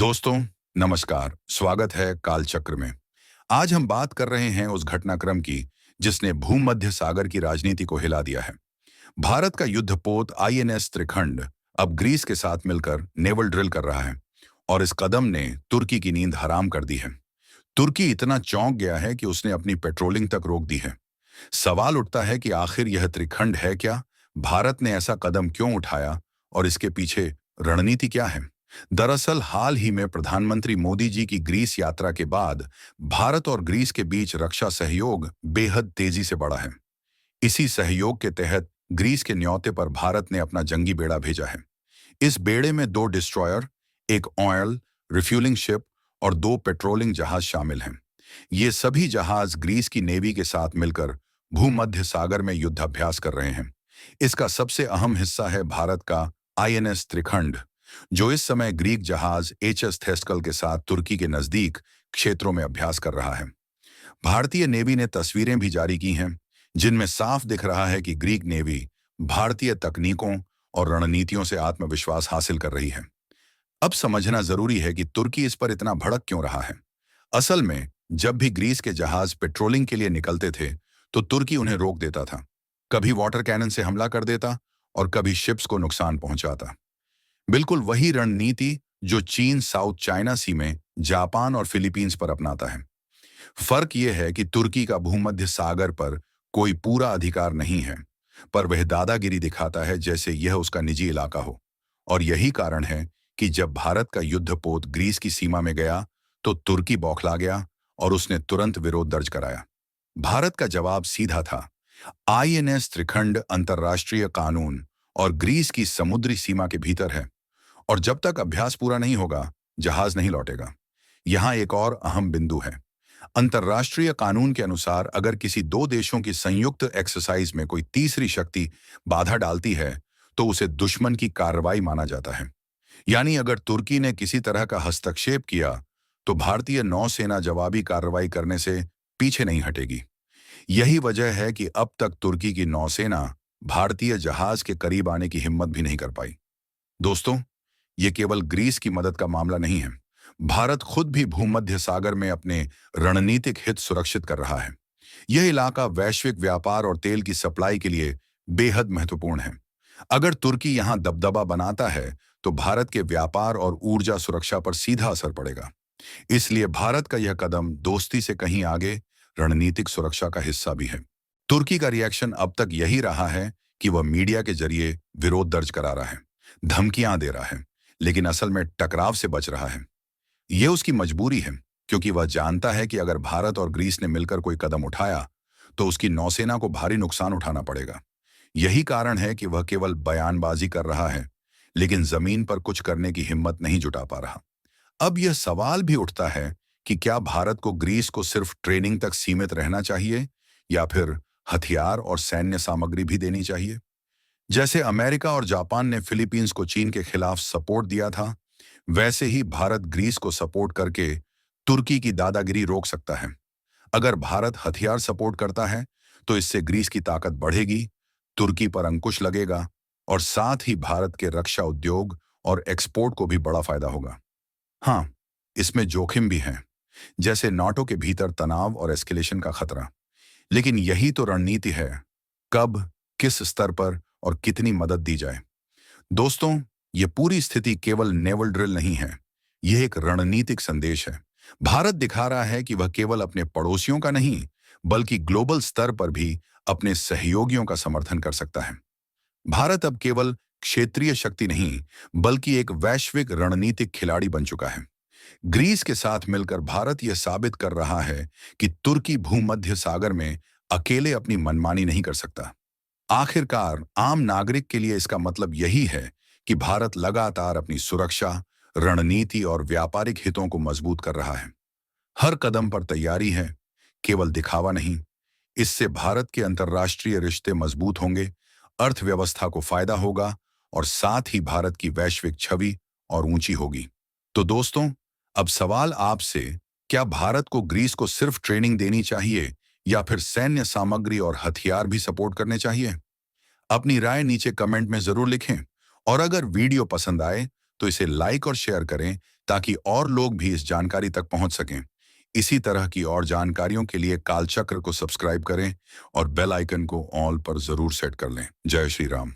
दोस्तों, नमस्कार। स्वागत है कालचक्र में। आज हम बात कर रहे हैं उस घटनाक्रम की जिसने भूमध्य सागर की राजनीति को हिला दिया है। भारत का युद्धपोत आईएनएस त्रिखंड अब ग्रीस के साथ मिलकर नेवल ड्रिल कर रहा है और इस कदम ने तुर्की की नींद हराम कर दी है। तुर्की इतना चौंक गया है कि उसने अपनी पेट्रोलिंग तक रोक दी है। सवाल उठता है कि आखिर यह त्रिखंड है क्या? भारत ने ऐसा कदम क्यों उठाया और इसके पीछे रणनीति क्या है? दरअसल हाल ही में प्रधानमंत्री मोदी जी की ग्रीस यात्रा के बाद भारत और ग्रीस के बीच रक्षा सहयोग बेहद तेजी से बढ़ा है। इसी सहयोग के तहत ग्रीस के न्योते पर भारत ने अपना जंगी बेड़ा भेजा है। इस बेड़े में 2 डिस्ट्रॉयर, एक ऑयल रिफ्यूलिंग शिप और 2 पेट्रोलिंग जहाज शामिल हैं। ये सभी जहाज ग्रीस की नेवी के साथ मिलकर भूमध्य सागर में युद्धाभ्यास कर रहे हैं। इसका सबसे अहम हिस्सा है भारत का आईएनएस त्रिखंड, जो इस समय ग्रीक जहाज एचएस थेस्कल के साथ तुर्की के नजदीक क्षेत्रों में अभ्यास कर रहा है। भारतीय नेवी ने तस्वीरें भी जारी की हैं, जिनमें साफ दिख रहा है कि ग्रीक नेवी भारतीय तकनीकों और रणनीतियों से आत्मविश्वास हासिल कर रही है। अब समझना जरूरी है कि तुर्की इस पर इतना भड़क क्यों रहा है। असल में जब भी ग्रीस के जहाज पेट्रोलिंग के लिए निकलते थे, तो तुर्की उन्हें रोक देता था। कभी वाटर कैनन से हमला कर देता और कभी शिप्स को नुकसान पहुंचाता। बिल्कुल वही रणनीति जो चीन साउथ चाइना सी में जापान और फिलीपींस पर अपनाता है। फर्क यह है कि तुर्की का भूमध्य सागर पर कोई पूरा अधिकार नहीं है, पर वह दादागिरी दिखाता है जैसे यह उसका निजी इलाका हो। और यही कारण है कि जब भारत का युद्धपोत ग्रीस की सीमा में गया, तो तुर्की बौखला गया और उसने तुरंत विरोध दर्ज कराया। भारत का जवाब सीधा था, आईएनएस त्रिखंड अंतर्राष्ट्रीय कानून और ग्रीस की समुद्री सीमा के भीतर है, और जब तक अभ्यास पूरा नहीं होगा, जहाज नहीं लौटेगा। यहाँ एक और अहम बिंदु है। अंतर्राष्ट्रीय कानून के अनुसार अगर किसी 2 देशों की संयुक्त एक्सरसाइज में कोई तीसरी शक्ति बाधा डालती है, तो उसे दुश्मन की कार्रवाई माना जाता है। यानी अगर तुर्की ने किसी तरह का हस्तक्षेप किया, तो भारतीय नौसेना जवाबी कार्रवाई करने से पीछे नहीं हटेगी। यही वजह है कि अब तक तुर्की की नौसेना भारतीय जहाज के करीब आने की हिम्मत भी नहीं कर पाई। दोस्तों, ये केवल ग्रीस की मदद का मामला नहीं है। भारत खुद भी भूमध्य सागर में अपने रणनीतिक हित सुरक्षित कर रहा है। यह इलाका वैश्विक व्यापार और तेल की सप्लाई के लिए बेहद महत्वपूर्ण है। अगर तुर्की यहां दबदबा बनाता है, तो भारत के व्यापार और ऊर्जा सुरक्षा पर सीधा असर पड़ेगा। इसलिए भारत का यह कदम दोस्ती से कहीं आगे रणनीतिक सुरक्षा का हिस्सा भी है। तुर्की का रिएक्शन अब तक यही रहा है कि वह मीडिया के जरिए विरोध दर्ज करा रहा है, धमकियां दे रहा है, लेकिन असल में टकराव से बच रहा है। यह उसकी मजबूरी है, क्योंकि वह जानता है कि अगर भारत और ग्रीस ने मिलकर कोई कदम उठाया, तो उसकी नौसेना को भारी नुकसान उठाना पड़ेगा। यही कारण है कि वह केवल बयानबाजी कर रहा है, लेकिन जमीन पर कुछ करने की हिम्मत नहीं जुटा पा रहा। अब यह सवाल भी उठता है कि क्या भारत को ग्रीस को सिर्फ ट्रेनिंग तक सीमित रहना चाहिए, या फिर हथियार और सैन्य सामग्री भी देनी चाहिए। जैसे अमेरिका और जापान ने फिलीपींस को चीन के खिलाफ सपोर्ट दिया था, वैसे ही भारत ग्रीस को सपोर्ट करके तुर्की की दादागिरी रोक सकता है। अगर भारत हथियार सपोर्ट करता है, तो इससे ग्रीस की ताकत बढ़ेगी, तुर्की पर अंकुश लगेगा और साथ ही भारत के रक्षा उद्योग और एक्सपोर्ट को भी बड़ा फायदा होगा। हाँ, इसमें जोखिम भी हैं, जैसे नाटो के भीतर तनाव और एस्केलेशन का खतरा। लेकिन यही तो रणनीति है, कब, किस स्तर पर और कितनी मदद दी जाए। दोस्तों, ये पूरी स्थिति केवल नेवल ड्रिल नहीं है, यह एक रणनीतिक संदेश है। भारत दिखा रहा है कि वह केवल अपने पड़ोसियों का नहीं, बल्कि ग्लोबल स्तर पर भी अपने सहयोगियों का समर्थन कर सकता है। भारत अब केवल क्षेत्रीय शक्ति नहीं, बल्कि एक वैश्विक रणनीतिक खिलाड़ी बन चुका है। ग्रीस के साथ मिलकर भारत यह साबित कर रहा है कि तुर्की भूमध्य सागर में अकेले अपनी मनमानी नहीं कर सकता। आखिरकार आम नागरिक के लिए इसका मतलब यही है कि भारत लगातार अपनी सुरक्षा, रणनीति और व्यापारिक हितों को मजबूत कर रहा है। हर कदम पर तैयारी है, केवल दिखावा नहीं। इससे भारत के अंतर्राष्ट्रीय रिश्ते मजबूत होंगे, अर्थव्यवस्था को फायदा होगा और साथ ही भारत की वैश्विक छवि और ऊंची होगी। तो दोस्तों, अब सवाल आपसे, क्या भारत को ग्रीस को सिर्फ ट्रेनिंग देनी चाहिए, या फिर सैन्य सामग्री और हथियार भी सपोर्ट करने चाहिए? अपनी राय नीचे कमेंट में जरूर लिखें, और अगर वीडियो पसंद आए तो इसे लाइक और शेयर करें, ताकि और लोग भी इस जानकारी तक पहुंच सकें। इसी तरह की और जानकारियों के लिए कालचक्र को सब्सक्राइब करें और बेल आइकन को ऑल पर जरूर सेट कर लें। जय श्री राम।